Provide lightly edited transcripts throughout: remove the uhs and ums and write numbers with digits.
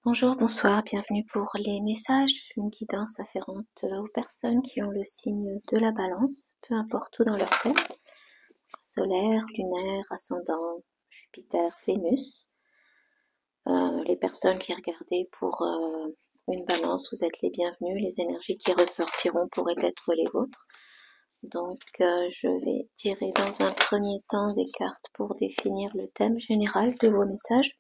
Bonjour, bonsoir, bienvenue pour les messages, une guidance afférente aux personnes qui ont le signe de la balance, peu importe où dans leur thème, solaire, lunaire, ascendant, Jupiter, Vénus. Les personnes qui regardaient pour une balance, vous êtes les bienvenus, les énergies qui ressortiront pourraient être les vôtres. Donc je vais tirer dans un premier temps des cartes pour définir le thème général de vos messages.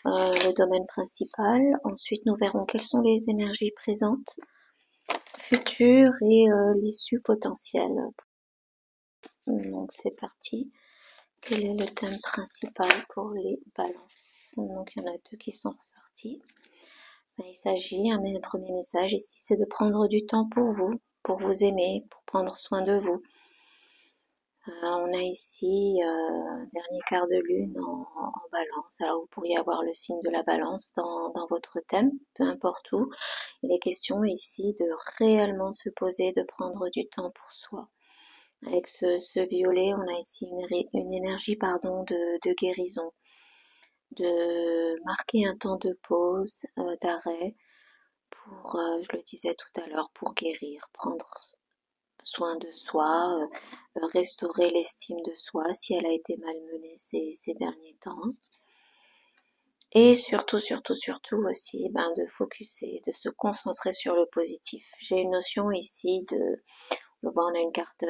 Le domaine principal. Ensuite, nous verrons quelles sont les énergies présentes, futures et l'issue potentielle. Donc, c'est parti. Quel est le thème principal pour les balances? Donc, il y en a deux qui sont ressortis. Il s'agit, un premier message ici, c'est de prendre du temps pour vous aimer, pour prendre soin de vous. On a ici dernier quart de lune en balance. Alors vous pourriez avoir le signe de la balance dans votre thème, peu importe où. Il est question ici de réellement se poser, de prendre du temps pour soi. Avec ce violet, on a ici une énergie de guérison, de marquer un temps de pause, d'arrêt, pour, je le disais tout à l'heure, pour guérir, prendre soin de soi, restaurer l'estime de soi si elle a été malmenée ces derniers temps. Et surtout aussi de focuser, de se concentrer sur le positif. J'ai une notion ici on a une carte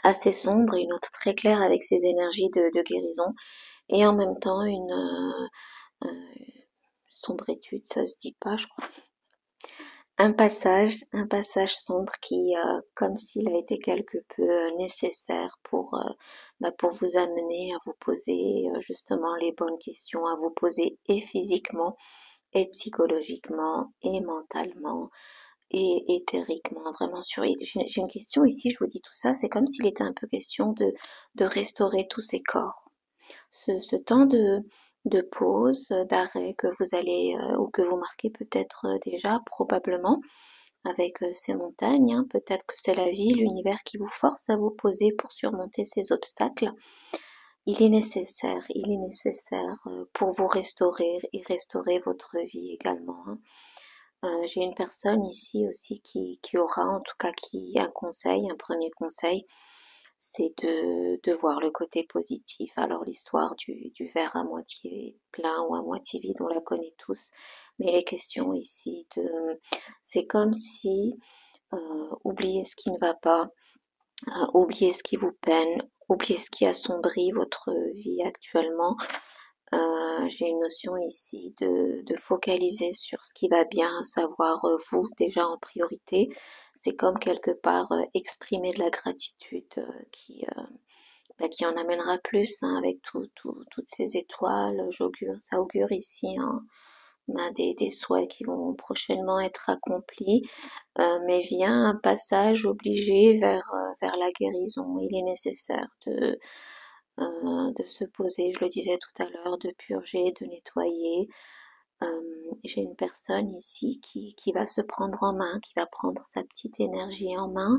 assez sombre et une autre très claire avec ses énergies de guérison et en même temps une sombrétude, ça se dit pas je crois. Un passage sombre qui, comme s'il a été quelque peu nécessaire pour vous amener à vous poser justement les bonnes questions, à vous poser et physiquement, et psychologiquement, et mentalement, et éthériquement, vraiment sur. J'ai une question ici, je vous dis tout ça, c'est comme s'il était un peu question de restaurer tous ces corps. Ce temps de pause, d'arrêt que vous allez ou que vous marquez peut-être déjà, probablement, avec ces montagnes, hein. Peut-être que c'est la vie, l'univers qui vous force à vous poser pour surmonter ces obstacles. Il est nécessaire pour vous restaurer et restaurer votre vie également, hein. J'ai une personne ici aussi qui aura, en tout cas qui un conseil, un premier conseil, c'est de voir le côté positif. Alors l'histoire du verre à moitié plein ou à moitié vide, on la connaît tous, mais les questions ici c'est comme si oubliez ce qui ne va pas, oubliez ce qui vous peine, oubliez ce qui assombrit votre vie actuellement. J'ai une notion ici de focaliser sur ce qui va bien, à savoir vous déjà en priorité. C'est comme quelque part exprimer de la gratitude qui en amènera plus, hein, avec toutes ces étoiles. Ça augure ici, hein, des souhaits qui vont prochainement être accomplis, mais vient un passage obligé vers la guérison. Il est nécessaire de se poser, je le disais tout à l'heure, de purger, de nettoyer. J'ai une personne ici qui va se prendre en main, qui va prendre sa petite énergie en main,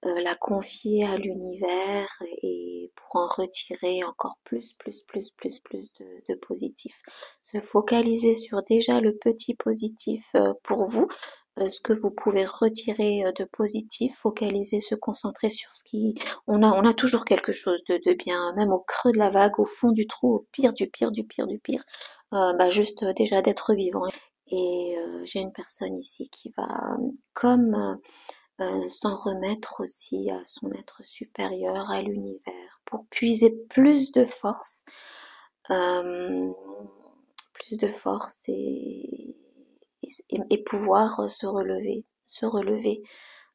la confier à l'univers et pour en retirer encore plus de positif. Se focaliser sur déjà le petit positif pour vous, ce que vous pouvez retirer de positif, focaliser, se concentrer sur ce qui... On a toujours quelque chose de bien, même au creux de la vague, au fond du trou, au pire du pire. Juste déjà d'être vivant. Et j'ai une personne ici qui va, comme s'en remettre aussi à son être supérieur, à l'univers, pour puiser euh, plus de force et pouvoir se relever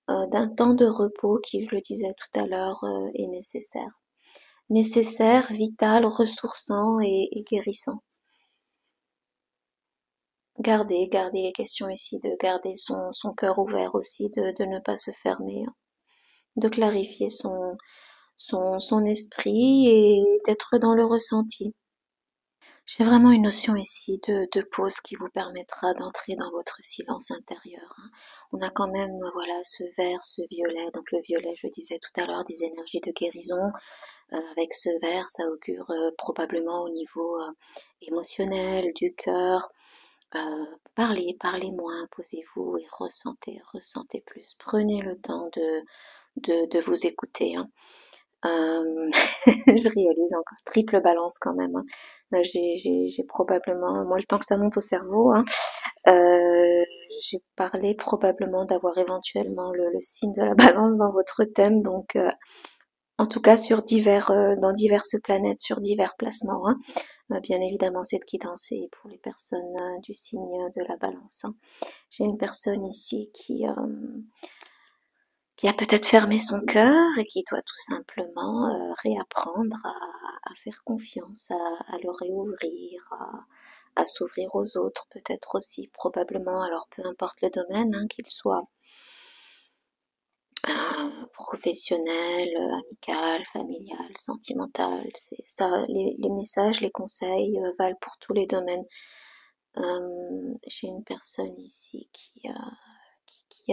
d'un temps de repos qui, je le disais tout à l'heure, est nécessaire. Nécessaire, vital, ressourçant et guérissant. Garder les questions ici, de garder son cœur ouvert aussi, de ne pas se fermer, hein, de clarifier son esprit et d'être dans le ressenti. J'ai vraiment une notion ici de pause qui vous permettra d'entrer dans votre silence intérieur, hein. On a quand même, voilà, ce vert, ce violet. Donc le violet, je disais tout à l'heure, des énergies de guérison. Avec ce vert, ça augure probablement au niveau émotionnel, du cœur, Parlez moins, posez-vous et ressentez plus. Prenez le temps de vous écouter, hein. Je réalise encore triple balance quand même, hein. J'ai probablement, moi le temps que ça monte au cerveau, hein, j'ai parlé probablement d'avoir éventuellement le signe de la balance dans votre thème, donc en tout cas sur dans diverses planètes, sur divers placements, hein. Bien évidemment, cette guidance est pour les personnes du signe de la balance, hein. J'ai une personne ici qui a peut-être fermé son cœur et qui doit tout simplement réapprendre à faire confiance, à le réouvrir, à s'ouvrir aux autres, peut-être aussi, probablement. Alors peu importe le domaine, hein, qu'il soit professionnel, amical, familial, sentimental, c'est ça, les messages, les conseils valent pour tous les domaines. J'ai une personne ici qui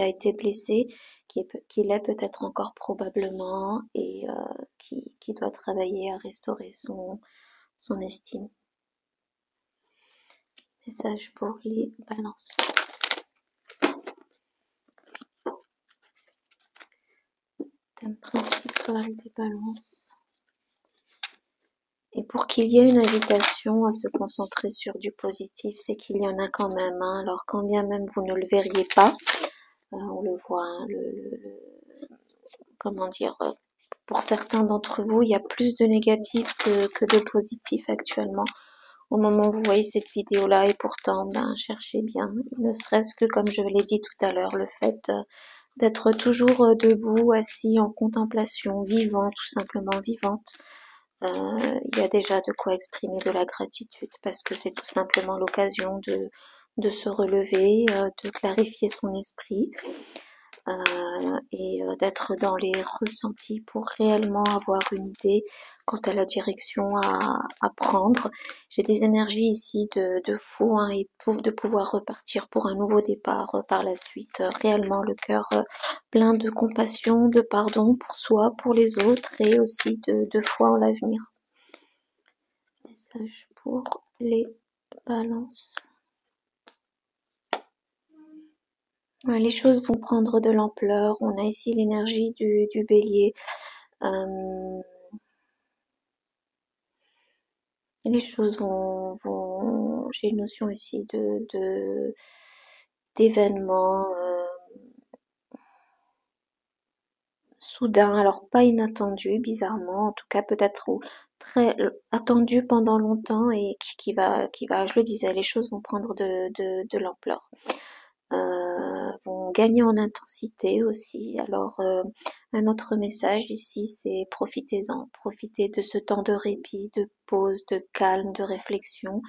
a été blessée, qui l'est peut-être encore probablement et qui doit travailler à restaurer son estime. Message pour les balances. Thème principal des balances. Et pour qu'il y ait une invitation à se concentrer sur du positif, c'est qu'il y en a quand même, hein. Alors quand bien même vous ne le verriez pas, on le voit, hein, comment dire, pour certains d'entre vous, il y a plus de négatifs que de positifs actuellement. Au moment où vous voyez cette vidéo-là, et pourtant, ben, cherchez bien, ne serait-ce que, comme je l'ai dit tout à l'heure, le fait d'être toujours debout, assis en contemplation, vivant, tout simplement vivante. Il y a déjà de quoi exprimer de la gratitude parce que c'est tout simplement l'occasion de se relever, de clarifier son esprit et d'être dans les ressentis pour réellement avoir une idée quant à la direction à prendre. J'ai des énergies ici de fou, hein, et de pouvoir repartir pour un nouveau départ par la suite. Réellement le cœur plein de compassion, de pardon pour soi, pour les autres et aussi de foi en l'avenir. Message pour les balances. Les choses vont prendre de l'ampleur. On a ici l'énergie du bélier. Les choses vont j'ai une notion ici d'événements soudains, alors pas inattendus, bizarrement, en tout cas peut-être très attendus pendant longtemps et je le disais, les choses vont prendre de l'ampleur. Vont gagner en intensité aussi. Alors un autre message ici, c'est profitez-en, profitez de ce temps de répit, de pause, de calme, de réflexion,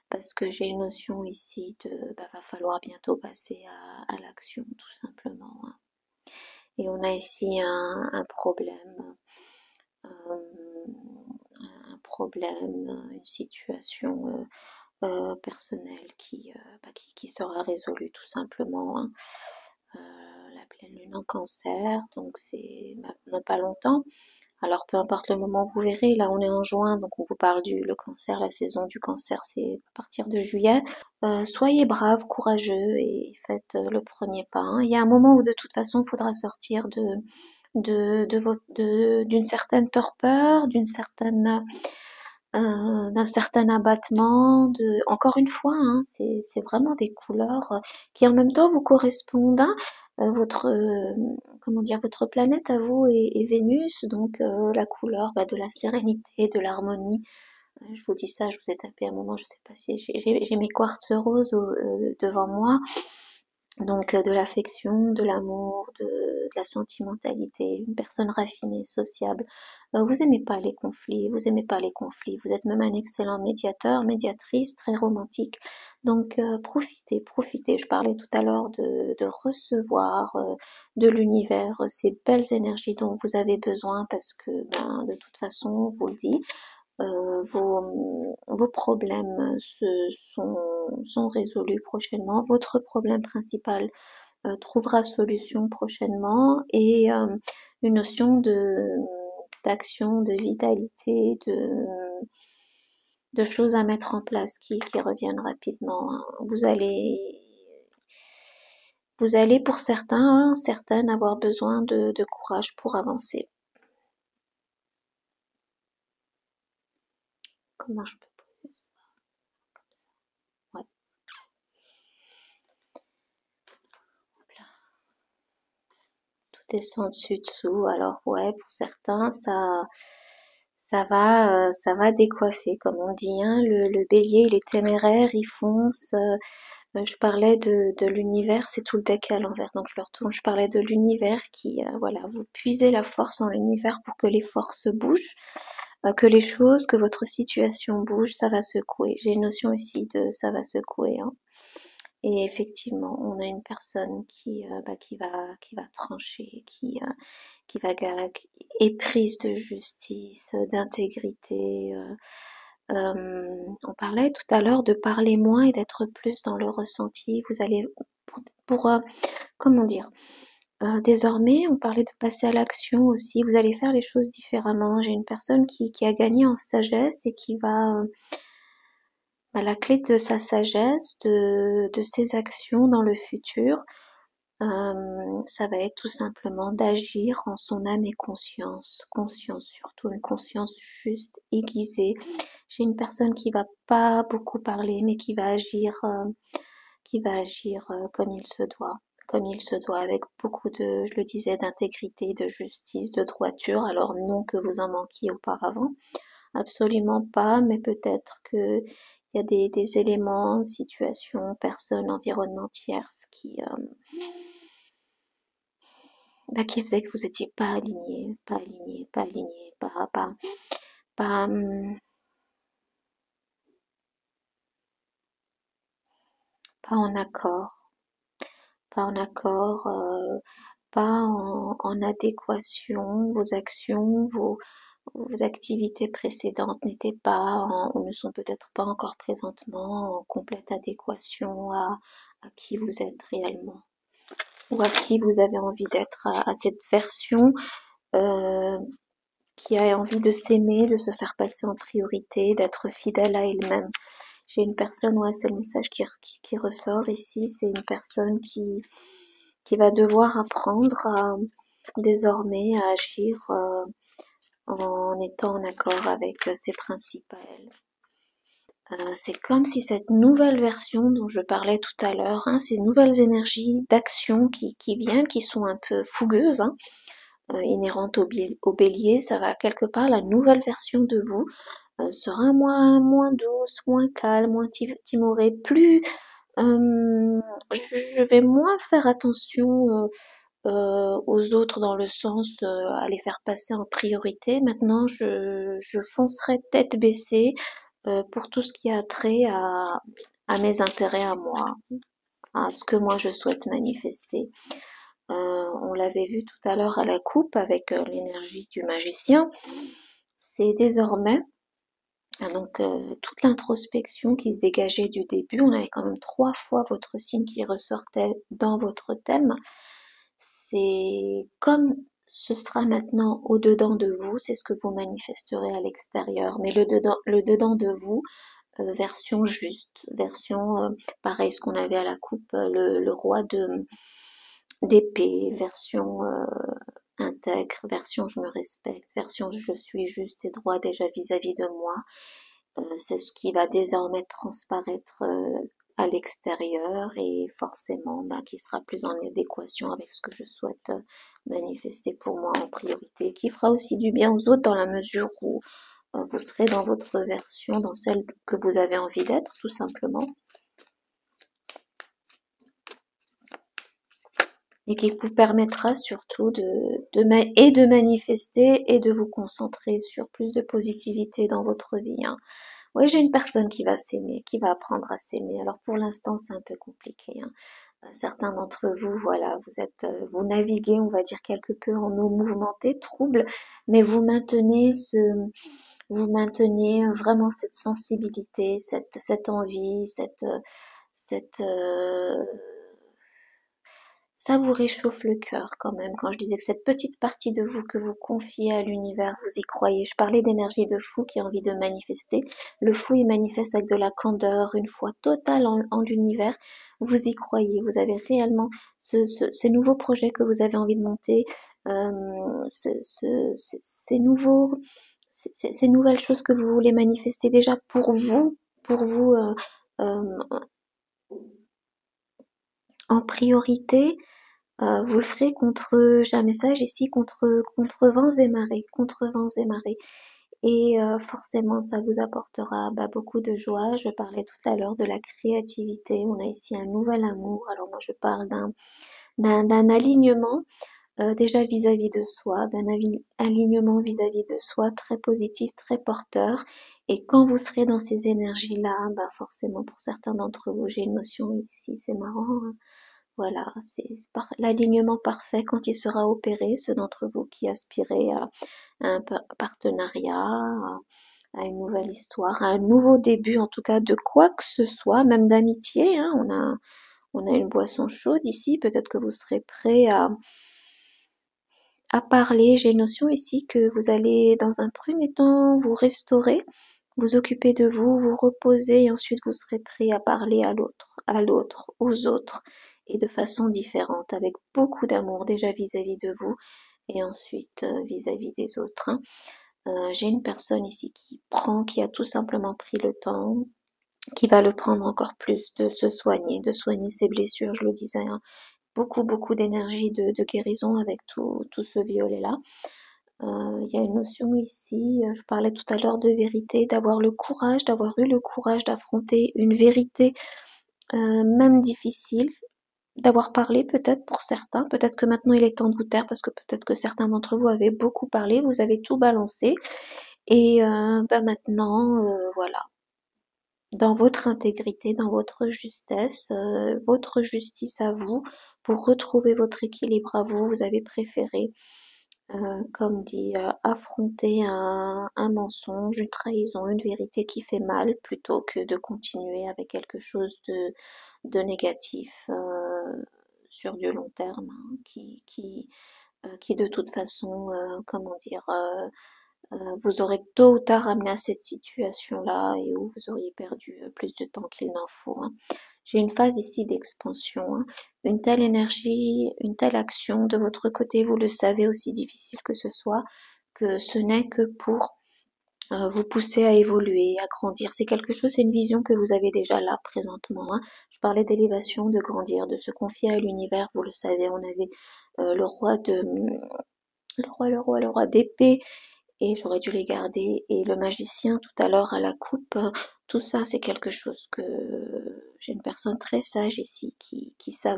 parce que j'ai une notion ici va falloir bientôt passer à l'action tout simplement, hein. Et on a ici un problème, une situation personnelle qui sera résolue tout simplement, hein. La pleine lune en cancer, donc c'est maintenant pas longtemps. Alors peu importe le moment, vous verrez, là on est en juin, donc on vous parle le cancer, la saison du cancer c'est à partir de juillet. Soyez braves, courageux et faites le premier pas, hein. Il y a un moment où de toute façon il faudra sortir d'une certaine torpeur, d'un certain abattement, encore une fois, hein, c'est vraiment des couleurs qui en même temps vous correspondent, hein. Comment dire, votre planète à vous est Vénus, donc la couleur de la sérénité, de l'harmonie. Je vous dis ça, je vous ai tapé un moment, je sais pas si j'ai mes quartz roses devant moi. Donc de l'affection, de l'amour, de la sentimentalité, une personne raffinée, sociable. Vous aimez pas les conflits, vous aimez pas les conflits. Vous êtes même un excellent médiateur, médiatrice, très romantique. Donc profitez. Je parlais tout à l'heure de recevoir de l'univers ces belles énergies dont vous avez besoin parce que de toute façon, on vous le dit, vos problèmes sont résolus prochainement. Votre problème principal trouvera solution prochainement et une notion d'action, de vitalité, de choses à mettre en place qui reviennent rapidement, hein. Vous allez pour certains, hein, certaines avoir besoin de courage pour avancer. Comment je peux poser ça comme ça? Ouais. Tout descend dessus dessous. Alors ouais, pour certains, ça va décoiffer, comme on dit, hein. Le bélier, il est téméraire, il fonce. Je parlais de l'univers, c'est tout le deck à l'envers, donc je le retourne. Je parlais de l'univers qui, voilà, vous puisez la force en l'univers pour que les forces bougent, que les choses, que votre situation bouge, ça va secouer. J'ai une notion ici de ça va secouer, hein. Et effectivement, on a une personne qui va trancher, qui va éprise de justice, d'intégrité. On parlait tout à l'heure de parler moins et d'être plus dans le ressenti. Vous allez comment dire, désormais, on parlait de passer à l'action aussi. Vous allez faire les choses différemment. J'ai une personne qui a gagné en sagesse et qui va à la clé de sa sagesse, de ses actions dans le futur. Ça va être tout simplement d'agir en son âme et conscience surtout, une conscience juste, aiguisée. J'ai une personne qui va pas beaucoup parler, mais qui va agir comme il se doit, avec beaucoup de, je le disais, d'intégrité, de justice, de droiture. Alors non que vous en manquiez auparavant, absolument pas, mais peut-être que il y a des éléments, situations, personnes, environnements tierces qui faisaient que vous étiez pas aligné, pas aligné, pas aligné, pas, pas en accord, pas en accord, pas en adéquation. Vos actions, vos activités précédentes n'étaient pas ou ne sont peut-être pas encore présentement en complète adéquation à qui vous êtes réellement ou à qui vous avez envie d'être, à cette version euh, qui a envie de s'aimer, de se faire passer en priorité, d'être fidèle à elle-même. J'ai une personne, ouais, c'est le message qui ressort ici, c'est une personne qui va devoir apprendre désormais à agir en étant en accord avec ses principes à elle. C'est comme si cette nouvelle version dont je parlais tout à l'heure, hein, ces nouvelles énergies d'action qui viennent, qui sont un peu fougueuses, hein, inhérentes au bélier, ça va quelque part, la nouvelle version de vous sera moins douce, moins calme, moins timorée, plus... je vais moins faire attention aux autres dans le sens à les faire passer en priorité. Maintenant, je foncerai tête baissée pour tout ce qui a trait à mes intérêts à moi, à ce que moi je souhaite manifester. On l'avait vu tout à l'heure à la coupe avec l'énergie du magicien. C'est désormais donc toute l'introspection qui se dégageait du début. On avait quand même 3 fois votre signe qui ressortait dans votre thème. C'est comme ce sera maintenant au-dedans de vous, c'est ce que vous manifesterez à l'extérieur. Mais le dedans de vous, version juste, version pareil, ce qu'on avait à la coupe, le roi d'épée, version intègre, version je me respecte, version je suis juste et droit déjà vis-à-vis de moi. C'est ce qui va désormais transparaître à l'extérieur et forcément qui sera plus en adéquation avec ce que je souhaite manifester pour moi en priorité, qui fera aussi du bien aux autres dans la mesure où vous serez dans votre version, dans celle que vous avez envie d'être tout simplement, et qui vous permettra surtout de manifester et de vous concentrer sur plus de positivité dans votre vie, hein. Oui, j'ai une personne qui va s'aimer, qui va apprendre à s'aimer. Alors pour l'instant, c'est un peu compliqué, hein. Certains d'entre vous, voilà, vous naviguez, on va dire quelque peu en eau mouvementée, trouble, mais vous maintenez vraiment cette sensibilité, cette envie, cette, ça vous réchauffe le cœur quand même. Quand je disais que cette petite partie de vous que vous confiez à l'univers, vous y croyez. Je parlais d'énergie de fou qui a envie de manifester. Le fou, il manifeste avec de la candeur, une foi totale en l'univers. Vous y croyez. Vous avez réellement ces nouveaux projets que vous avez envie de monter, ces nouveaux, ces nouvelles choses que vous voulez manifester déjà pour vous en priorité. Vous le ferez contre, j'ai un message ici, contre vents et marées, contre vents et marées. Et forcément, ça vous apportera beaucoup de joie. Je parlais tout à l'heure de la créativité. On a ici un nouvel amour. Alors moi, je parle d'un alignement déjà vis-à-vis de soi, d'un alignement vis-à-vis de soi très positif, très porteur. Et quand vous serez dans ces énergies-là, forcément, pour certains d'entre vous, j'ai une notion ici, c'est marrant, hein. Voilà, c'est l'alignement parfait quand il sera opéré, ceux d'entre vous qui aspirez à un partenariat, à une nouvelle histoire, à un nouveau début, en tout cas de quoi que ce soit, même d'amitié, hein. On a une boisson chaude ici, peut-être que vous serez prêt à parler. J'ai une notion ici que vous allez dans un premier temps vous restaurer, vous occuper de vous, vous reposer et ensuite vous serez prêt à parler à l'autre, aux autres et de façon différente, avec beaucoup d'amour déjà vis-à-vis de vous et ensuite vis-à-vis des autres, hein. J'ai une personne ici qui a tout simplement pris le temps, qui va le prendre encore plus de se soigner, de soigner ses blessures, je le disais, hein. Beaucoup d'énergie de guérison avec tout ce violet-là. Il y a une notion ici, je parlais tout à l'heure de vérité, d'avoir eu le courage d'affronter une vérité même difficile, d'avoir parlé peut-être pour certains, peut-être que maintenant il est temps de vous taire parce que peut-être que certains d'entre vous avez beaucoup parlé, vous avez tout balancé et maintenant voilà, dans votre intégrité, dans votre justesse, votre justice à vous, pour retrouver votre équilibre à vous, vous avez préféré comme dit, affronter un mensonge, une trahison, une vérité qui fait mal, plutôt que de continuer avec quelque chose de négatif sur du long terme, hein, qui de toute façon, comment dire, vous aurez tôt ou tard amené à cette situation-là et où vous auriez perdu plus de temps qu'il n'en faut, hein. J'ai une phase ici d'expansion, hein. Une telle énergie, une telle action de votre côté, vous le savez, aussi difficile que ce soit, que ce n'est que pour vous pousser à évoluer, à grandir. C'est quelque chose, c'est une vision que vous avez déjà là présentement, hein. Je parlais d'élévation, de grandir, de se confier à l'univers. Vous le savez, on avait le le roi d'épée et j'aurais dû les garder. Et le magicien tout à l'heure à la coupe, tout ça c'est quelque chose que j'ai une personne très sage ici qui sait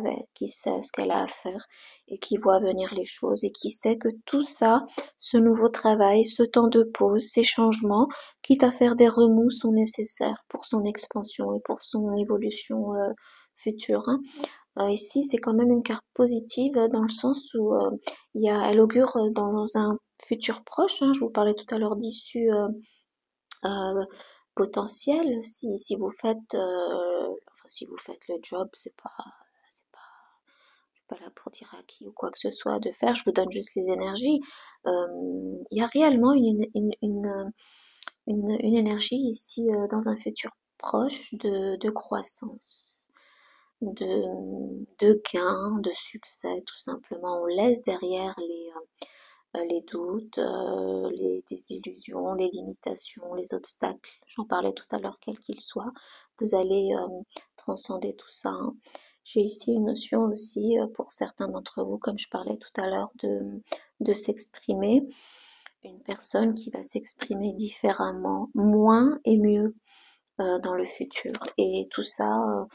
ce qu'elle a à faire et qui voit venir les choses et qui sait que tout ça, ce nouveau travail, ce temps de pause, ces changements, quitte à faire des remous, sont nécessaires pour son expansion et pour son évolution future, hein. Ici, c'est quand même une carte positive dans le sens où elle augure dans un futur proche, hein. Je vous parlais tout à l'heure d'issue euh, potentielle. Si vous faites, si vous faites le job, c'est pas, je suis pas là pour dire à qui ou quoi que ce soit de faire. Je vous donne juste les énergies. Il y a réellement une énergie ici dans un futur proche de croissance, de gains, de succès, tout simplement. On laisse derrière les doutes, les désillusions, les limitations, les obstacles. J'en parlais tout à l'heure, quels qu'ils soient. Vous allez transcender tout ça, hein. J'ai ici une notion aussi pour certains d'entre vous, comme je parlais tout à l'heure, de s'exprimer. Une personne qui va s'exprimer différemment, moins et mieux dans le futur. Et tout ça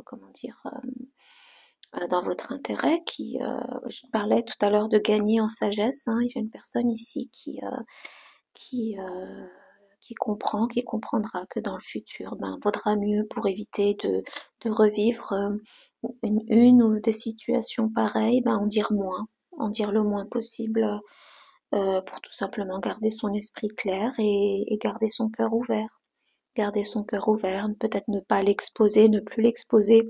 comment dire, dans votre intérêt, je parlais tout à l'heure de gagner en sagesse, hein. Il y a une personne ici qui, euh, qui comprend, qui comprendra que dans le futur, vaudra mieux pour éviter de revivre une ou des situations pareilles, en dire le moins possible, pour tout simplement garder son esprit clair et garder son cœur ouvert. Garder son cœur ouvert, peut-être ne pas l'exposer, ne plus l'exposer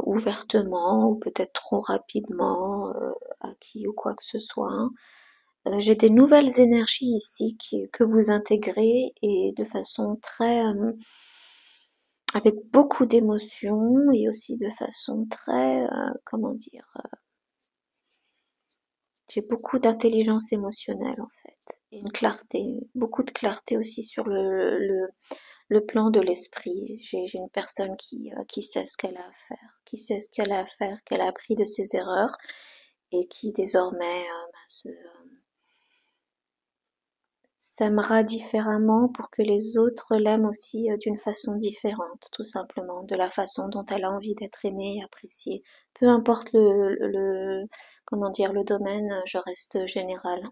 ouvertement ou peut-être trop rapidement acquis ou quoi que ce soit, hein. J'ai des nouvelles énergies ici que vous intégrez et de façon très avec beaucoup d'émotions et aussi de façon très comment dire, j'ai beaucoup d'intelligence émotionnelle en fait et une clarté, beaucoup de clarté aussi sur le plan de l'esprit. J'ai une personne qui sait ce qu'elle a à faire, qui sait ce qu'elle a à faire, qu'elle a appris de ses erreurs et qui désormais s'aimera différemment pour que les autres l'aiment aussi d'une façon différente, tout simplement, de la façon dont elle a envie d'être aimée et appréciée. Peu importe comment dire, le domaine, je reste générale.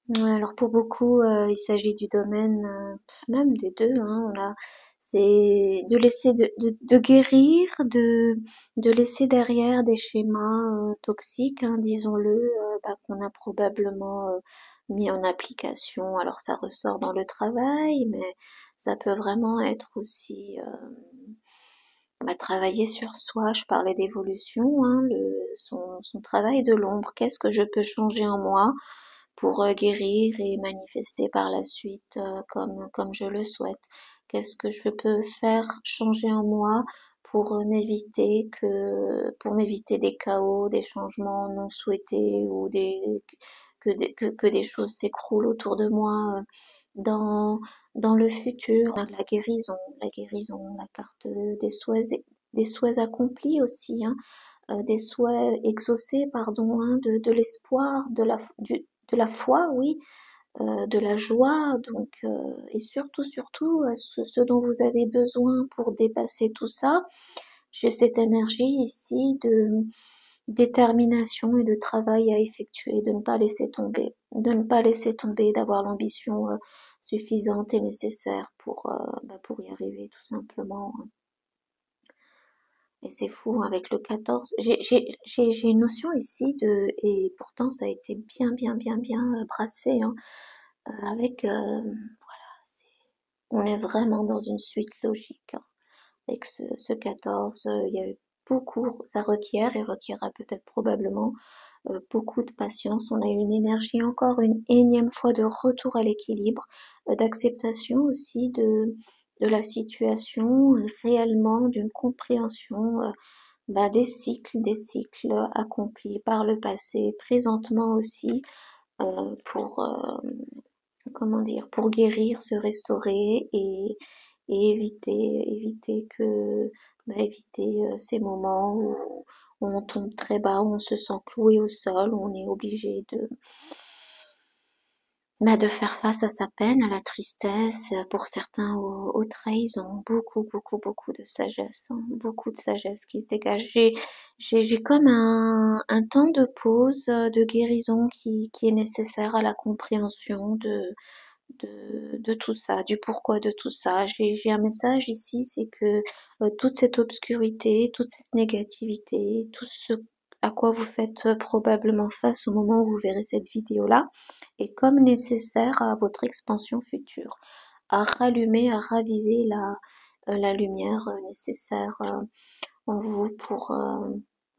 Ouais, alors pour beaucoup, il s'agit du domaine, même des deux, hein, c'est de laisser de guérir, de laisser derrière des schémas toxiques, hein, disons-le, qu'on a probablement mis en application. Alors ça ressort dans le travail, mais ça peut vraiment être aussi travailler sur soi. Je parlais d'évolution, hein, son travail de l'ombre. Qu'est-ce que je peux changer en moi pour guérir et manifester par la suite comme je le souhaite. Qu'est-ce que je peux faire changer en moi pour m'éviter des chaos, des changements non souhaités ou que des choses s'écroulent autour de moi dans dans le futur. La guérison, la carte des souhaits accomplis aussi, hein, des souhaits exaucés, pardon, hein, de l'espoir, de la foi, oui, de la joie, donc et surtout ce dont vous avez besoin pour dépasser tout ça. J'ai cette énergie ici de détermination et de travail à effectuer, de ne pas laisser tomber, d'avoir l'ambition suffisante et nécessaire pour y arriver tout simplement. Et c'est fou, avec le 14, j'ai une notion ici et pourtant ça a été bien brassé, hein, avec, voilà, on est vraiment dans une suite logique, hein. Avec ce 14, il y a eu beaucoup, ça requiert et requiera peut-être probablement beaucoup de patience. On a eu une énergie encore une énième fois de retour à l'équilibre, d'acceptation aussi de la situation, réellement d'une compréhension des cycles accomplis par le passé, présentement aussi, pour comment dire, pour guérir, se restaurer et éviter ces moments où on tombe très bas, où on se sent cloué au sol, où on est obligé de faire face à sa peine, à la tristesse, pour certains aux trahisons, beaucoup de sagesse, hein, beaucoup de sagesse qui se dégage. J'ai comme un temps de pause, de guérison qui est nécessaire à la compréhension de tout ça, du pourquoi de tout ça. J'ai un message ici, c'est que toute cette obscurité, toute cette négativité, tout ce à quoi vous faites probablement face au moment où vous verrez cette vidéo-là, est comme nécessaire à votre expansion future, à rallumer, à raviver la lumière nécessaire en vous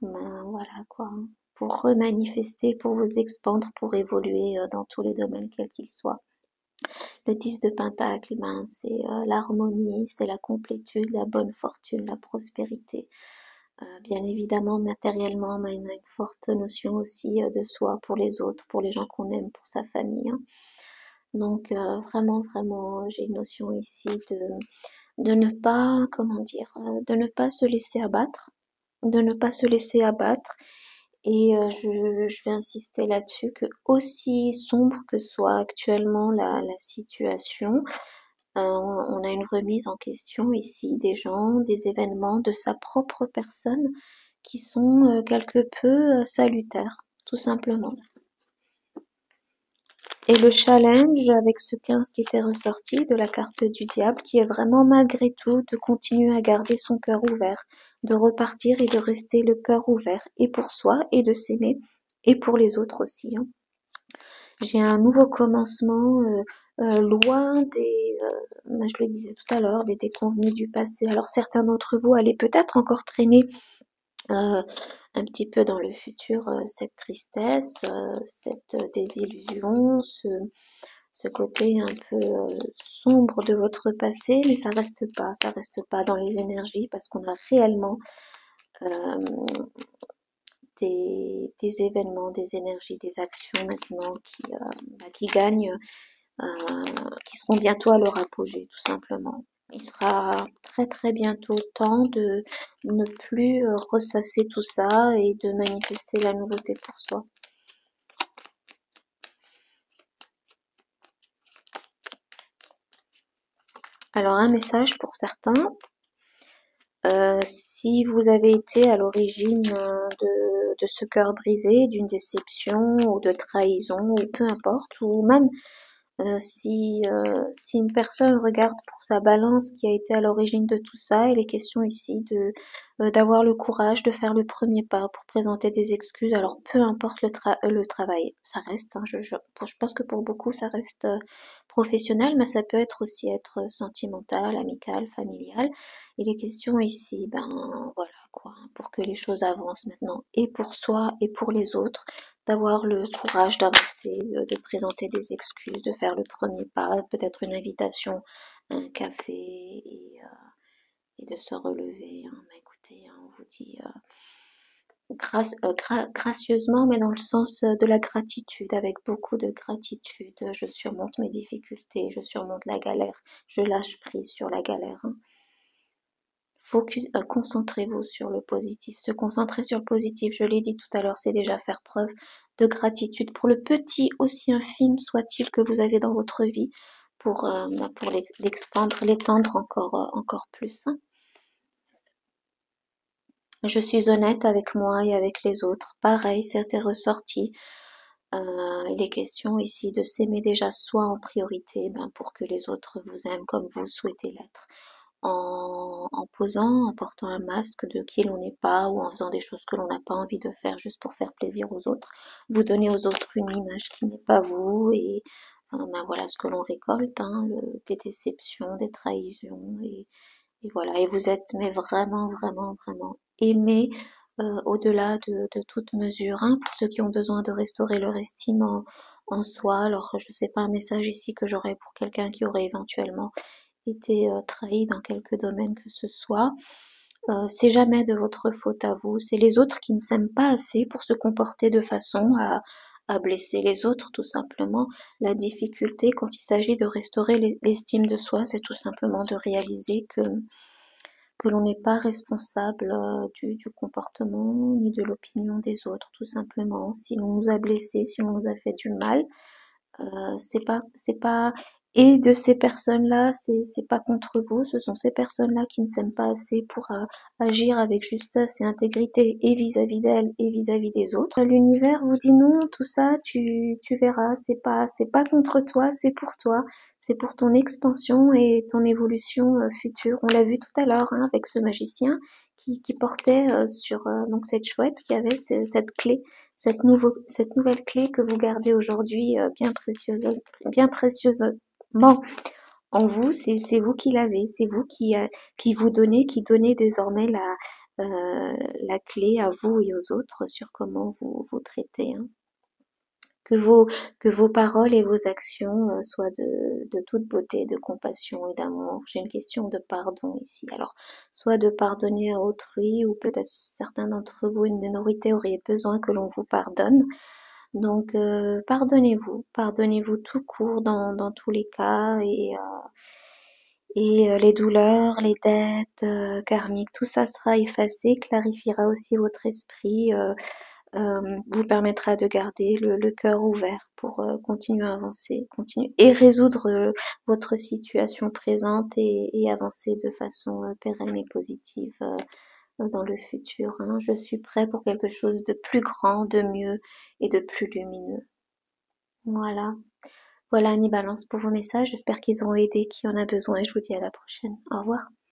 voilà quoi, pour remanifester, pour vous expandre, pour évoluer dans tous les domaines quels qu'ils soient. Le 10 de Pentacle, c'est l'harmonie, c'est la complétude, la bonne fortune, la prospérité. Bien évidemment, matériellement, mais on a une forte notion aussi de soi pour les autres, pour les gens qu'on aime, pour sa famille, hein. Donc vraiment, j'ai une notion ici de ne pas, comment dire, de ne pas se laisser abattre, de ne pas se laisser abattre. Et je vais insister là-dessus que aussi sombre que soit actuellement la situation, on a une remise en question ici des gens, des événements, de sa propre personne qui sont quelque peu salutaires, tout simplement. Et le challenge avec ce 15 qui était ressorti de la carte du diable, qui est vraiment malgré tout de continuer à garder son cœur ouvert, de repartir et de rester le cœur ouvert, et pour soi, et de s'aimer, et pour les autres aussi, hein. J'ai un nouveau commencement loin je le disais tout à l'heure, des déconvenus du passé. Alors certains d'entre vous allaient peut-être encore traîner un petit peu dans le futur cette tristesse, cette désillusion, ce côté un peu sombre de votre passé, mais ça reste pas dans les énergies parce qu'on a réellement euh, des événements, des énergies, des actions maintenant qui gagnent, qui seront bientôt à leur apogée, tout simplement. Il sera très très bientôt temps de ne plus ressasser tout ça et de manifester la nouveauté pour soi. Alors un message pour certains, si vous avez été à l'origine de ce cœur brisé, d'une déception ou de trahison ou peu importe, ou même si une personne regarde pour sa balance qui a été à l'origine de tout ça, il est question ici d'avoir le courage de faire le premier pas pour présenter des excuses. Alors peu importe le travail, ça reste, hein, je pense que pour beaucoup ça reste professionnel, mais ça peut être aussi être sentimental, amical, familial. Il est question ici, ben voilà quoi, pour que les choses avancent maintenant, et pour soi et pour les autres, d'avoir le courage d'avancer, de présenter des excuses, de faire le premier pas, peut-être une invitation à un café et de se relever. Hein. Mais écoutez, hein, on vous dit gracieusement, mais dans le sens de la gratitude, avec beaucoup de gratitude. Je surmonte mes difficultés, je surmonte la galère, je lâche prise sur la galère. Hein. Concentrez-vous sur le positif. Se concentrer sur le positif, je l'ai dit tout à l'heure, c'est déjà faire preuve de gratitude pour le petit, aussi infime soit-il que vous avez dans votre vie, pour l'expandre, l'étendre encore plus. Hein. Je suis honnête avec moi et avec les autres. Pareil, c'était ressorti. Il est question ici de s'aimer déjà soi en priorité, ben, pour que les autres vous aiment comme vous souhaitez l'être. En portant un masque de qui l'on n'est pas ou en faisant des choses que l'on n'a pas envie de faire juste pour faire plaisir aux autres. Vous donnez aux autres une image qui n'est pas vous et ben voilà ce que l'on récolte, hein, des déceptions, des trahisons et voilà. Et vous êtes mais vraiment, vraiment, vraiment aimé au-delà de toute mesure. Hein, pour ceux qui ont besoin de restaurer leur estime en soi, alors je sais pas un message ici que j'aurais pour quelqu'un qui aurait éventuellement été trahi dans quelque domaine que ce soit. C'est jamais de votre faute à vous, c'est les autres qui ne s'aiment pas assez pour se comporter de façon à blesser les autres, tout simplement. La difficulté quand il s'agit de restaurer l'estime de soi, c'est tout simplement de réaliser que l'on n'est pas responsable du comportement ni de l'opinion des autres, tout simplement. Si l'on nous a blessés, si on nous a fait du mal, c'est pas et de ces personnes-là, c'est pas contre vous, ce sont ces personnes-là qui ne s'aiment pas assez pour agir avec justesse et intégrité et vis-à-vis d'elles et vis-à-vis des autres. L'univers vous dit non, tout ça, tu verras, c'est pas contre toi, c'est pour toi, c'est pour ton expansion et ton évolution future. On l'a vu tout à l'heure hein, avec ce magicien qui portait sur donc cette chouette qui avait cette clé cette nouvelle clé que vous gardez aujourd'hui bien précieusement en vous, c'est vous qui l'avez, c'est vous qui vous donnez, qui donnez désormais la clé à vous et aux autres sur comment vous traitez. Hein. Que vos paroles et vos actions soient de toute beauté, de compassion et d'amour. J'ai une question de pardon ici. Alors, soit de pardonner à autrui, ou peut-être certains d'entre vous, une minorité, auraient besoin que l'on vous pardonne. Donc, pardonnez-vous tout court dans tous les cas et les douleurs, les dettes karmiques, tout ça sera effacé, clarifiera aussi votre esprit, vous permettra de garder le cœur ouvert pour continuer à avancer, continuer et résoudre votre situation présente et avancer de façon pérenne et positive dans le futur. Hein. Je suis prêt pour quelque chose de plus grand, de mieux et de plus lumineux. Voilà. Voilà Annie Balance pour vos messages. J'espère qu'ils auront aidé qui en a besoin et je vous dis à la prochaine. Au revoir.